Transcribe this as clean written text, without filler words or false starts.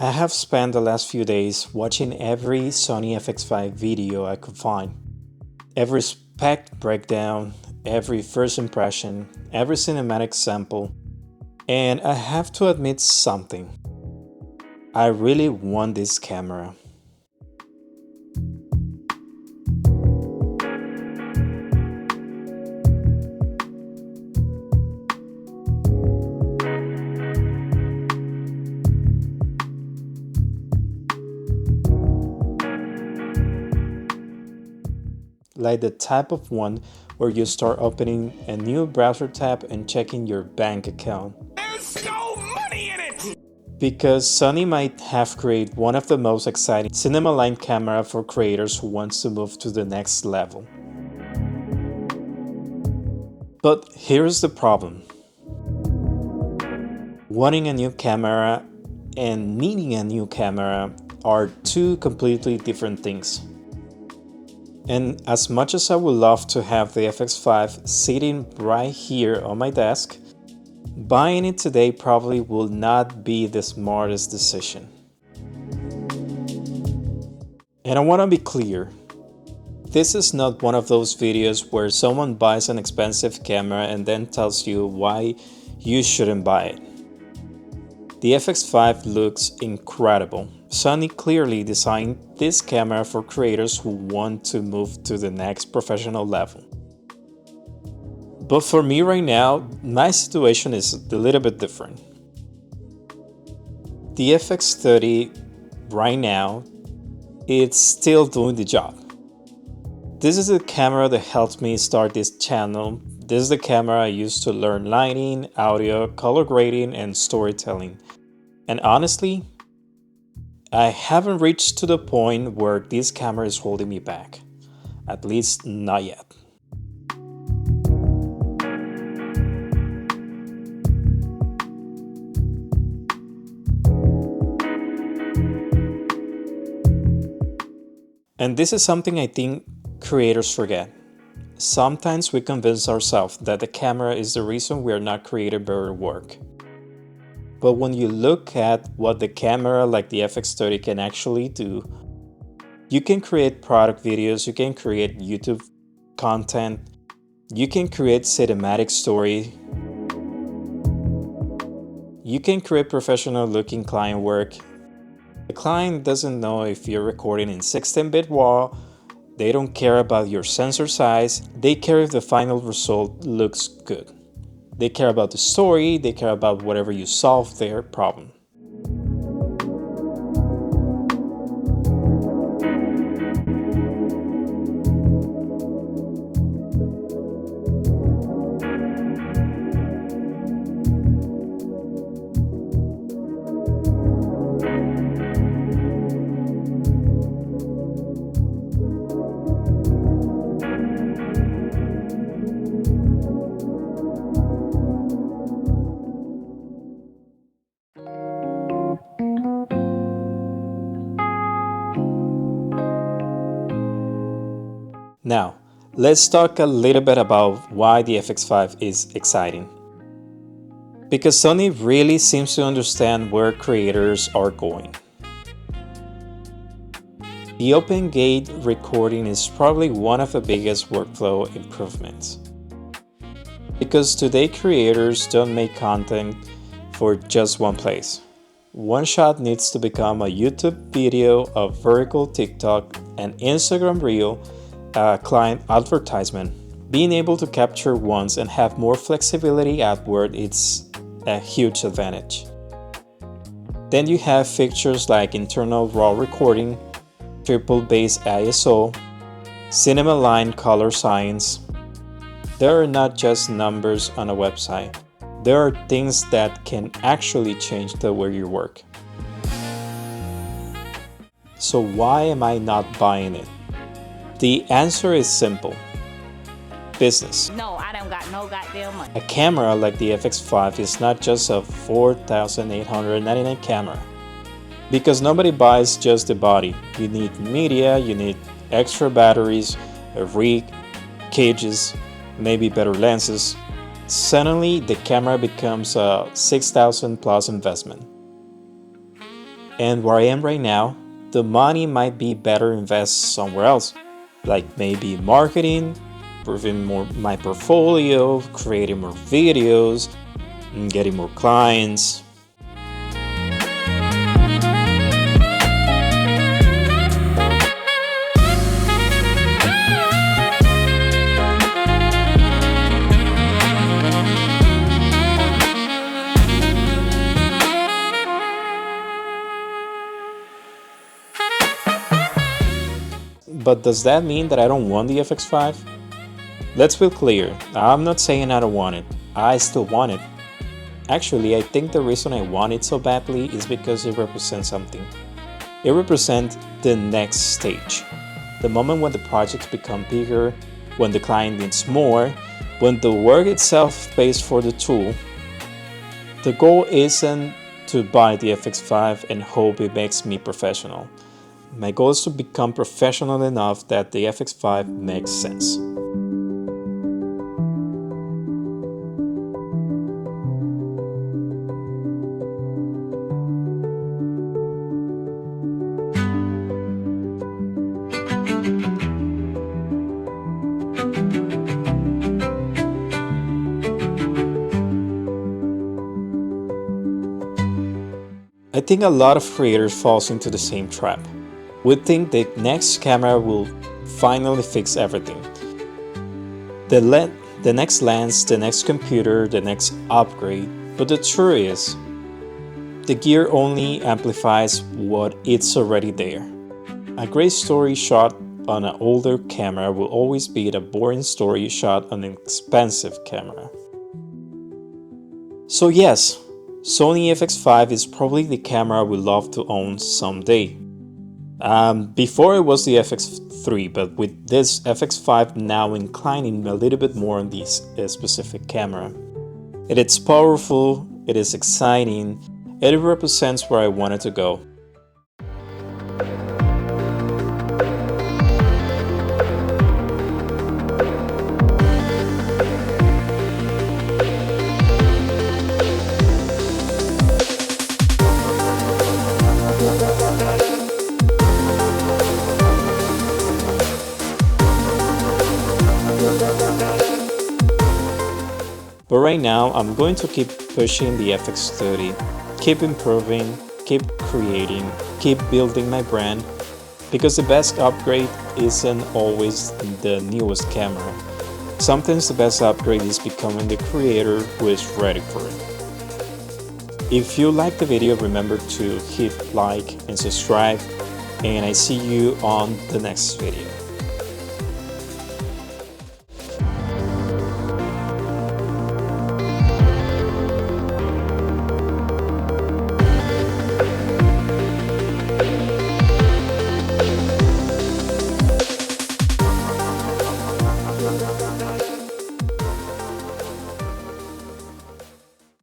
I have spent the last few days watching every Sony FX5 video I could find. Every spec breakdown, every first impression, every cinematic sample, and I have to admit something. I really want this camera. Like the type of one where you start opening a new browser tab and checking your bank account. There's no money in it! Because Sony might have created one of the most exciting cinema line camera for creators who want to move to the next level. But here's the problem. Wanting a new camera and needing a new camera are two completely different things. And as much as I would love to have the FX5 sitting right here on my desk, buying it today probably will not be the smartest decision. And I want to be clear, this is not one of those videos where someone buys an expensive camera and then tells you why you shouldn't buy it. The FX5 looks incredible. Sony clearly designed this camera for creators who want to move to the next professional level. But for me right now, my situation is a little bit different. The FX30 right now, it's still doing the job. This is the camera that helped me start this channel. This is the camera I used to learn lighting, audio, color grading, and storytelling. And honestly, I haven't reached to the point where this camera is holding me back. At least not yet. And this is something I think creators forget. Sometimes we convince ourselves that the camera is the reason we are not creating better work. But when you look at what the camera like the FX30 can actually do, you can create product videos, you can create YouTube content, you can create cinematic story, you can create professional looking client work. The client doesn't know if you're recording in 16-bit RAW, they don't care about your sensor size, they care if the final result looks good. They care about the story, they care about whatever you solve their problem. Now, let's talk a little bit about why the FX5 is exciting. Because Sony really seems to understand where creators are going. The open gate recording is probably one of the biggest workflow improvements. Because today creators don't make content for just one place. One shot needs to become a YouTube video, a vertical TikTok, an Instagram reel, a client advertisement. Being able to capture once and have more flexibility afterward is a huge advantage. Then you have features like internal RAW recording, triple base ISO, cinema line color science. There are not just numbers on a website. There are things that can actually change the way you work. So why am I not buying it? The answer is simple. Business. No, I don't got no goddamn money. A camera like the FX5 is not just a $4,899 camera. Because nobody buys just the body. You need media, you need extra batteries, a rig, cages, maybe better lenses. Suddenly, the camera becomes a $6,000 plus investment. And where I am right now, the money might be better invested somewhere else, like maybe marketing, improving more my portfolio, creating more videos, and getting more clients. But does that mean that I don't want the FX5? Let's be clear, I'm not saying I don't want it, I still want it. Actually, I think the reason I want it so badly is because it represents something. It represents the next stage. The moment when the projects become bigger, when the client needs more, when the work itself pays for the tool. The goal isn't to buy the FX5 and hope it makes me professional. My goal is to become professional enough that the FX5 makes sense. I think a lot of creators falls into the same trap. We think the next camera will finally fix everything. The next lens, the next computer, the next upgrade. But the truth is, the gear only amplifies what it's already there. A great story shot on an older camera will always beat a boring story shot on an expensive camera. So yes, Sony FX5 is probably the camera I would love to own someday. Before it was the FX3, but with this FX5 now inclining a little bit more on this specific camera. It is powerful, it is exciting, it represents where I wanted to go. But right now, I'm going to keep pushing the FX30, keep improving, keep creating, keep building my brand, because the best upgrade isn't always the newest camera. Sometimes the best upgrade is becoming the creator who is ready for it. If you like the video, remember to hit like and subscribe, and I see you on the next video.